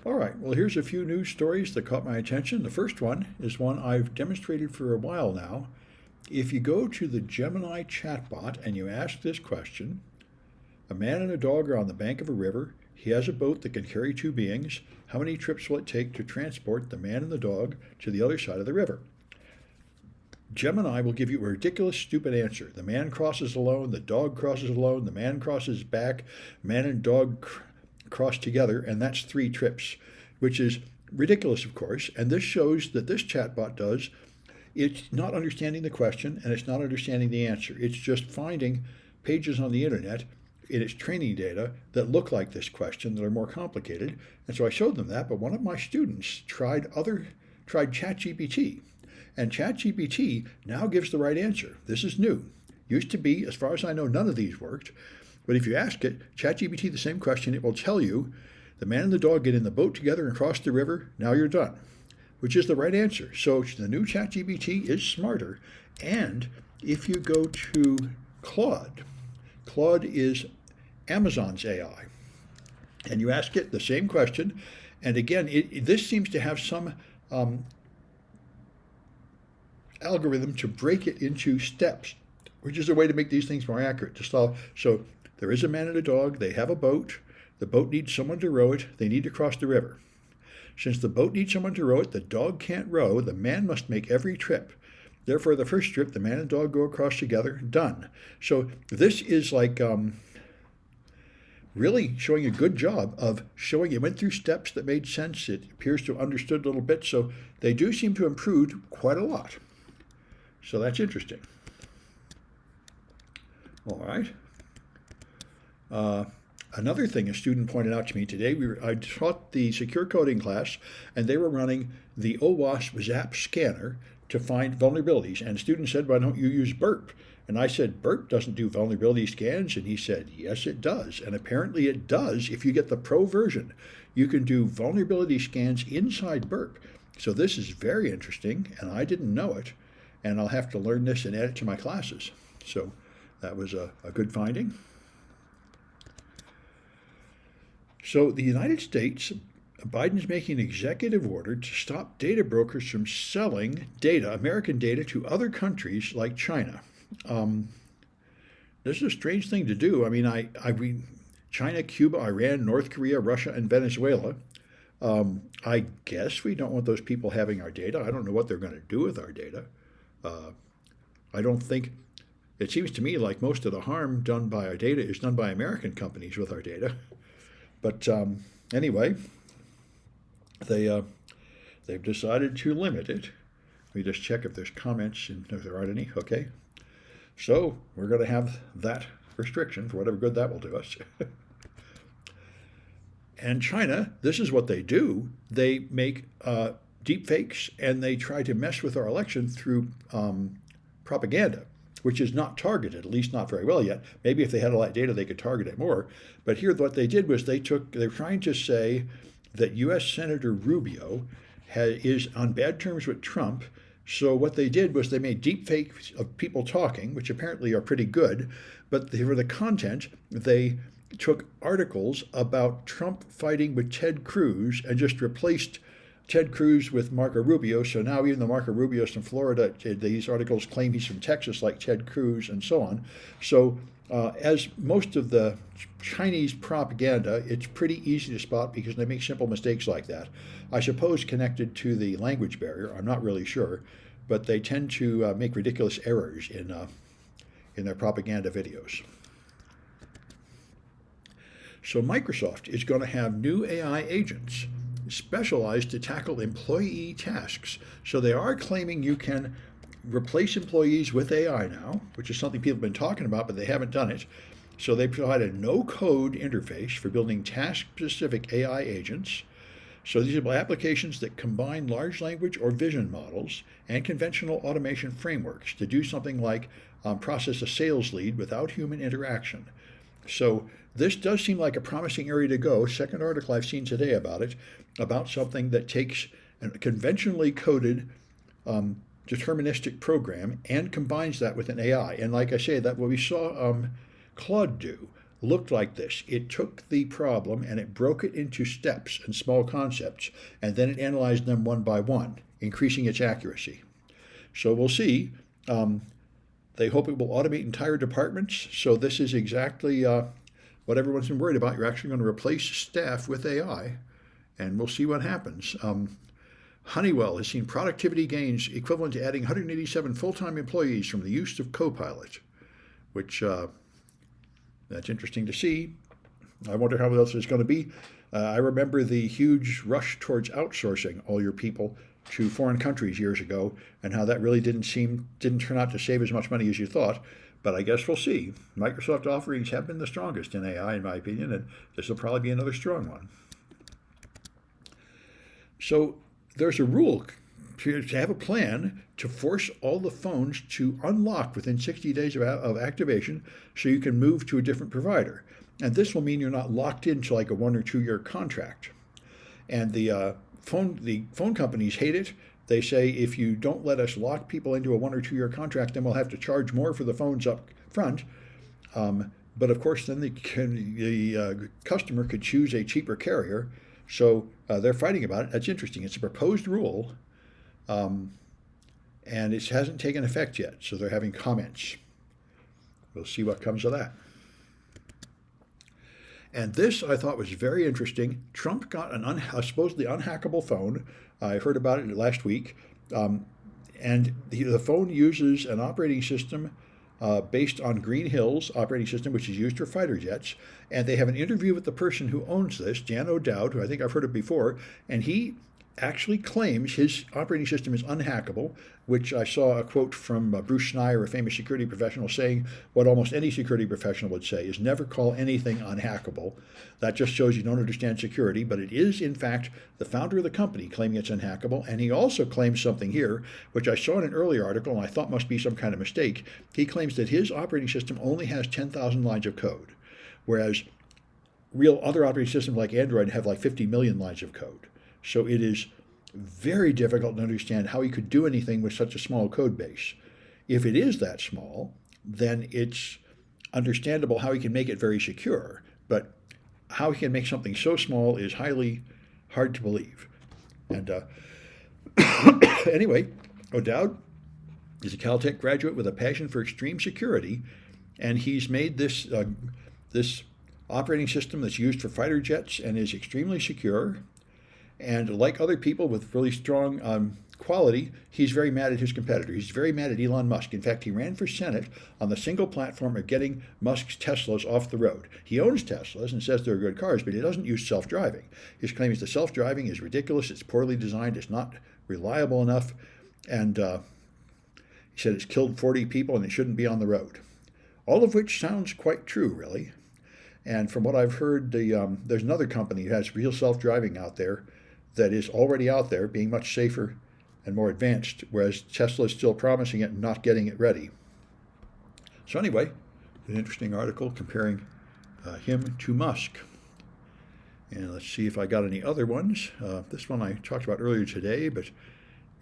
All right, well, here's a few news stories that caught my attention. The first one is one I've demonstrated for a while now. If you go to the Gemini chatbot and you ask this question, a man and a dog are on the bank of a river. He has a boat that can carry two beings. How many trips will it take to transport the man and the dog to the other side of the river? Gemini will give you a ridiculous, stupid answer. The man crosses alone, the dog crosses alone, the man crosses back, man and dog cross together, and that's 3 trips, which is ridiculous, of course. And this shows that this chatbot does, it's not understanding the question and it's not understanding the answer. It's just finding pages on the internet in its training data that look like this question that are more complicated. And so I showed them that, but one of my students tried ChatGPT. And ChatGPT now gives the right answer. This is new. Used to be, as far as I know, none of these worked. But if you ask it, ChatGPT, the same question, it will tell you the man and the dog get in the boat together and cross the river, now you're done, which is the right answer. So the new ChatGPT is smarter. And if you go to Claude, Claude is Amazon's AI, and you ask it the same question, and again, this seems to have some algorithm to break it into steps, which is a way to make these things more accurate to solve. So there is a man and a dog. They have a boat. The boat needs someone to row it. They need to cross the river. Since the boat needs someone to row it, the dog can't row. The man must make every trip. Therefore, the first trip, the man and dog go across together. Done. So this is like really showing a good job of showing it went through steps that made sense. It appears to have understood a little bit. So they do seem to improve quite a lot. So that's interesting. All right. Another thing a student pointed out to me today, I taught the secure coding class, and they were running the OWASP Zap scanner to find vulnerabilities. And the student said, why don't you use Burp? And I said, Burp doesn't do vulnerability scans. And he said, yes, it does. And apparently it does. If you get the pro version, you can do vulnerability scans inside Burp. So this is very interesting, and I didn't know it. And I'll have to learn this and add it to my classes. So that was a good finding. So the United States, Biden's making an executive order to stop data brokers from selling data, American data, to other countries like China. This is a strange thing to do. I mean, China, Cuba, Iran, North Korea, Russia, and Venezuela. I guess we don't want those people having our data. I don't know what they're going to do with our data. I don't think, it seems to me like most of the harm done by our data is done by American companies with our data. But anyway, they've decided to limit it. Let me just check if there's comments, and if there aren't any. Okay. So we're going to have that restriction for whatever good that will do us. And China, this is what they do. They make deep fakes, and they try to mess with our election through propaganda, which is not targeted, at least not very well yet. Maybe if they had a lot of data, they could target it more. But here, what they did was they're trying to say that U.S. Senator Rubio is on bad terms with Trump. So what they did was they made deep fakes of people talking, which apparently are pretty good. But for the content, they took articles about Trump fighting with Ted Cruz and just replaced Ted Cruz with Marco Rubio. So now even though Marco Rubio is from Florida, these articles claim he's from Texas like Ted Cruz and so on. So as most of the Chinese propaganda, it's pretty easy to spot because they make simple mistakes like that. I suppose connected to the language barrier, I'm not really sure, but they tend to make ridiculous errors in their propaganda videos. So Microsoft is going to have new AI agents specialized to tackle employee tasks. So they are claiming you can replace employees with AI now, which is something people have been talking about, but they haven't done it. So they provide a no-code interface for building task-specific AI agents. So these are applications that combine large language or vision models and conventional automation frameworks to do something like process a sales lead without human interaction. So this does seem like a promising area to go. Second article I've seen today about it, about something that takes a conventionally coded deterministic program and combines that with an AI. And like I say, that what we saw Claude do. looked like this. It took the problem and it broke it into steps and small concepts, and then it analyzed them one by one, increasing its accuracy. So we'll see. They hope it will automate entire departments. So this is exactly what everyone's been worried about. You're actually going to replace staff with AI, and we'll see what happens. Honeywell has seen productivity gains equivalent to adding 187 full-time employees from the use of Copilot, which that's interesting to see. I wonder how else it's going to be. I remember the huge rush towards outsourcing all your people to foreign countries years ago, and how that really didn't turn out to save as much money as you thought. But I guess we'll see. Microsoft offerings have been the strongest in AI, in my opinion, and this will probably be another strong one. So there's a rule to have a plan to force all the phones to unlock within 60 days of activation so you can move to a different provider. And this will mean you're not locked into like a 1 or 2 year contract. And the phone companies hate it. They say if you don't let us lock people into a 1 or 2 year contract, then we'll have to charge more for the phones up front. But of course, then the customer could choose a cheaper carrier. So they're fighting about it. That's interesting. It's a proposed rule, and it hasn't taken effect yet. So they're having comments. We'll see what comes of that. And this I thought was very interesting. Trump got a supposedly unhackable phone. I heard about it last week. And the phone uses an operating system based on Green Hill's operating system, which is used for fighter jets. And they have an interview with the person who owns this, Jan O'Dowd, who I think I've heard of before. And he actually claims his operating system is unhackable, which I saw a quote from Bruce Schneier, a famous security professional, saying what almost any security professional would say is never call anything unhackable. That just shows you don't understand security, but it is, in fact, the founder of the company claiming it's unhackable. And he also claims something here, which I saw in an earlier article and I thought must be some kind of mistake. He claims that his operating system only has 10,000 lines of code, whereas real other operating systems like Android have like 50 million lines of code. So it is very difficult to understand how he could do anything with such a small code base. If it is that small, then it's understandable how he can make it very secure. But how he can make something so small is highly hard to believe. And anyway, O'Dowd is a Caltech graduate with a passion for extreme security, and he's made this operating system that's used for fighter jets and is extremely secure. And like other people with really strong quality, he's very mad at his competitor. He's very mad at Elon Musk. In fact, he ran for Senate on the single platform of getting Musk's Teslas off the road. He owns Teslas and says they're good cars, but he doesn't use self-driving. His claim is the self-driving is ridiculous, it's poorly designed, it's not reliable enough, and he said it's killed 40 people and it shouldn't be on the road. All of which sounds quite true, really. And from what I've heard, there's another company that has real self-driving out there that is already out there, being much safer and more advanced, whereas Tesla is still promising it and not getting it ready. So anyway, an interesting article comparing him to Musk. And let's see if I got any other ones. This one I talked about earlier today, but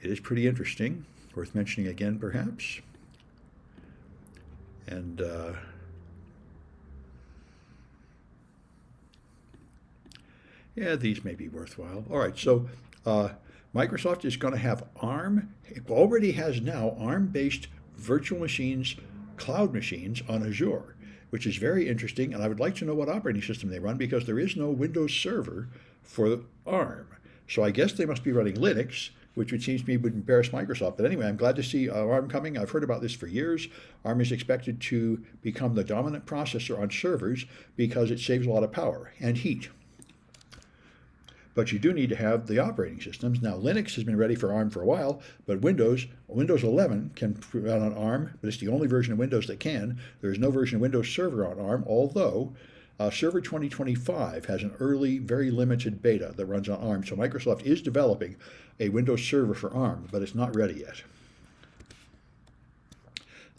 it is pretty interesting, worth mentioning again perhaps. And yeah, these may be worthwhile. All right, so Microsoft is going to have ARM. It already has now ARM-based virtual machines, cloud machines on Azure, which is very interesting. And I would like to know what operating system they run because there is no Windows Server for ARM. So I guess they must be running Linux, which it seems to me would embarrass Microsoft. But anyway, I'm glad to see ARM coming. I've heard about this for years. ARM is expected to become the dominant processor on servers because it saves a lot of power and heat. But you do need to have the operating systems. Now, Linux has been ready for ARM for a while, but Windows 11 can run on ARM, but it's the only version of Windows that can. There is no version of Windows Server on ARM, although Server 2025 has an early, very limited beta that runs on ARM. So Microsoft is developing a Windows Server for ARM, but it's not ready yet.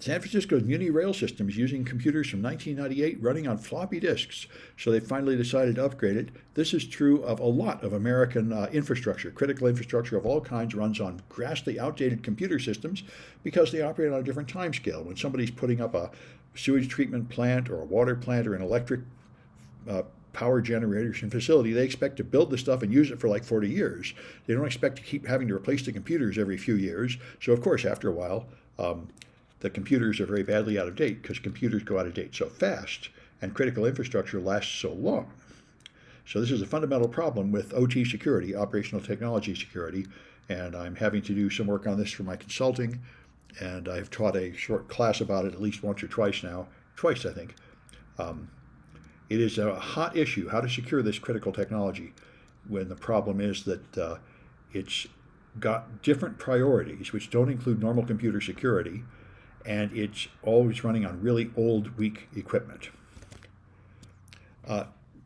San Francisco's Muni rail system is using computers from 1998 running on floppy disks, so they finally decided to upgrade it. This is true of a lot of American infrastructure. Critical infrastructure of all kinds runs on vastly outdated computer systems because they operate on a different time scale. When somebody's putting up a sewage treatment plant or a water plant or an electric power generation facility, they expect to build the stuff and use it for like 40 years. They don't expect to keep having to replace the computers every few years. So, of course, after a while, the computers are very badly out of date because computers go out of date so fast and critical infrastructure lasts so long. So this is a fundamental problem with OT security, operational technology security, and I'm having to do some work on this for my consulting, and I've taught a short class about it at least once or twice now, twice I think. It is a hot issue, how to secure this critical technology, when the problem is that it's got different priorities, which don't include normal computer security, and it's always running on really old, weak equipment.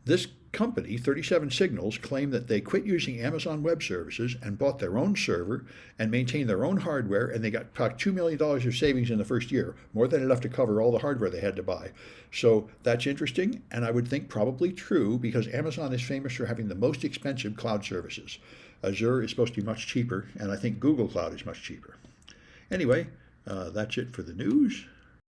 This company, 37 Signals, claimed that they quit using Amazon Web Services and bought their own server and maintained their own hardware, and they got about $2 million of savings in the first year, more than enough to cover all the hardware they had to buy. So that's interesting, and I would think probably true, because Amazon is famous for having the most expensive cloud services. Azure is supposed to be much cheaper, and I think Google Cloud is much cheaper. Anyway, that's it for the news.